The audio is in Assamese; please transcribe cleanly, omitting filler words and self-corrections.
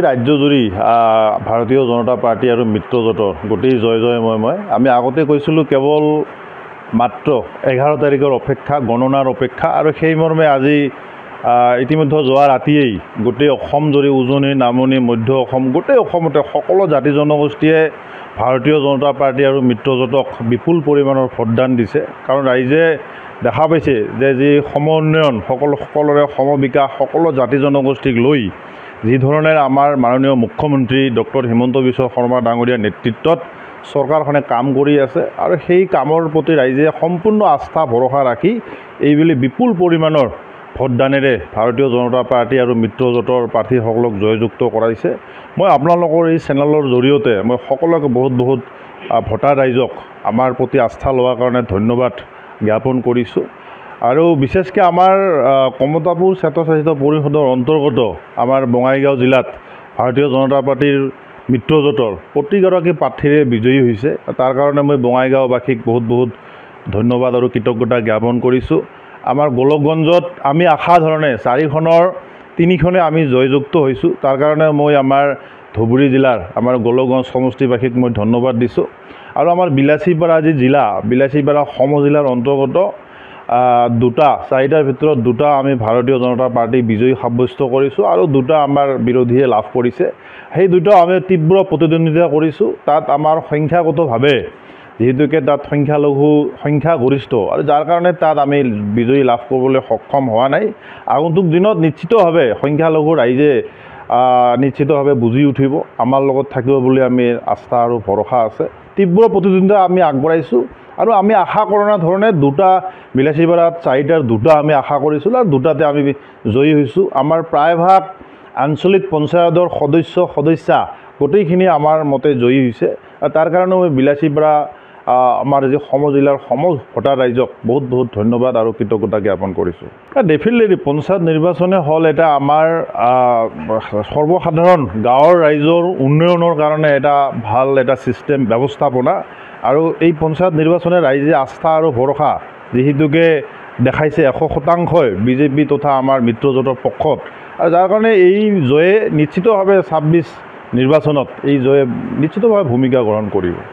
ৰাজ্যজুৰি ভাৰতীয় জনতা পাৰ্টি আৰু মিত্ৰজোঁটৰ গোটেই জয় জয়ময়। আমি আগতে কৈছিলোঁ কেৱল মাত্ৰ 11 তাৰিখৰ অপেক্ষা, গণনাৰ অপেক্ষা, আৰু সেই মৰ্মে আজি ইতিমধ্যে যোৱা ৰাতিয়েই গোটেই অসম জুৰি উজনি, নামনি, মধ্য অসম, গোটেই অসমতে সকলো জাতি জনগোষ্ঠীয়ে ভাৰতীয় জনতা পাৰ্টি আৰু মিত্ৰজোঁটক বিপুল পৰিমাণৰ ভোটদান দিছে। কাৰণ ৰাইজে দেখা পাইছে যে যি সম উন্নয়ন, সকলোৰে সম বিকাশ, সকলো জাতি জনগোষ্ঠীক লৈ যি ধৰণে আমাৰ মাননীয় মুখ্যমন্ত্ৰী ডক্টৰ হিমন্ত বিশ্ব শৰ্মা ডাঙৰীয়াৰ নেতৃত্বত চৰকাৰখনে কাম কৰি আছে, আৰু সেই কামৰ প্ৰতি ৰাইজে সম্পূৰ্ণ আস্থা ভৰসা ৰাখি এইবুলি বিপুল পৰিমাণৰ ভোটদানেৰে ভাৰতীয় জনতা পাৰ্টি আৰু মিত্ৰজোঁটৰ প্ৰাৰ্থীসকলক জয়যুক্ত কৰাইছে। মই আপোনালোকৰ এই চেনেলৰ জৰিয়তে মই সকলোকে বহুত ভোটাৰ ৰাইজক আমাৰ প্ৰতি আস্থা লোৱাৰ কাৰণে ধন্যবাদ জ্ঞাপন কৰিছোঁ। আৰু বিশেষকৈ আমাৰ কমতাপুৰ স্বায়ত্তশাসিত পৰিষদৰ অন্তৰ্গত আমাৰ বঙাইগাঁও জিলাত ভাৰতীয় জনতা পাৰ্টিৰ মিত্ৰজোঁটৰ প্ৰতিগৰাকী প্ৰাৰ্থীৰে বিজয়ী হৈছে। তাৰ কাৰণে মই বঙাইগাঁওবাসীক বহুত ধন্যবাদ আৰু কৃতজ্ঞতা জ্ঞাপন কৰিছোঁ। আমাৰ গোলকগঞ্জত আমি আশা ধৰণে 4খনৰ 3খনে আমি জয়যুক্ত হৈছোঁ। তাৰ কাৰণে মই আমাৰ ধুবুৰী জিলাৰ আমাৰ গোলকগঞ্জ সমষ্টিবাসীক মই ধন্যবাদ দিছোঁ। আৰু আমাৰ বিলাসীপাৰা যি জিলা, বিলাসীপাৰা সমজিলাৰ অন্তৰ্গত 4টাৰ ভিতৰত 2টা আমি ভাৰতীয় জনতা পাৰ্টি বিজয়ী সাব্যস্ত কৰিছোঁ, আৰু 2টা আমাৰ বিৰোধীয়ে লাভ কৰিছে। সেই 2টাও আমি তীব্ৰ প্ৰতিদ্বন্দ্বিতা কৰিছোঁ। তাত আমাৰ সংখ্যাগতভাৱে যিহেতুকে তাত সংখ্যাগৰিষ্ঠ, আৰু যাৰ কাৰণে তাত আমি বিজয়ী লাভ কৰিবলৈ সক্ষম হোৱা নাই। আগন্তুক দিনত নিশ্চিতভাৱে সংখ্যালঘু ৰাইজে নিশ্চিতভাৱে বুজি উঠিব, আমাৰ লগত থাকিব বুলি আমি আস্থা আৰু ভৰসা আছে। তীব্ৰ প্ৰতিদ্বন্দ্বিতা আমি আগবঢ়াইছোঁ, আৰু আমি আশা কৰা ধৰণে 2টা বিলাসীপাৰাত 4টাৰ 2টা আমি আশা কৰিছিলোঁ, আৰু 2টাতে আমি জয়ী হৈছোঁ। আমাৰ প্ৰায়ভাগ আঞ্চলিক পঞ্চায়তৰ সদস্যা গোটেইখিনি আমাৰ মতে জয়ী হৈছে। তাৰ কাৰণে মই বিলাসীপাৰা আমাৰ যি সমজিলাৰ ভোটাৰ ৰাইজক বহুত ধন্যবাদ আৰু কৃতজ্ঞতা জ্ঞাপন কৰিছোঁ। ডেফিনেটলি পঞ্চায়ত নিৰ্বাচনে হ'ল এটা আমাৰ সৰ্বসাধাৰণ গাঁৱৰ ৰাইজৰ উন্নয়নৰ কাৰণে এটা ভাল এটা ছিষ্টেম ব্যৱস্থাপনা, আৰু এই পঞ্চায়ত নিৰ্বাচনে ৰাইজে আস্থা আৰু ভৰসা যিহেতুকে দেখাইছে 100% বিজেপি তথা আমাৰ মিত্ৰজোঁটৰ পক্ষত, আৰু যাৰ কাৰণে এই জয়ে নিশ্চিতভাৱে 26 নিৰ্বাচনত এই জয়ে নিশ্চিতভাৱে ভূমিকা গ্ৰহণ কৰিব।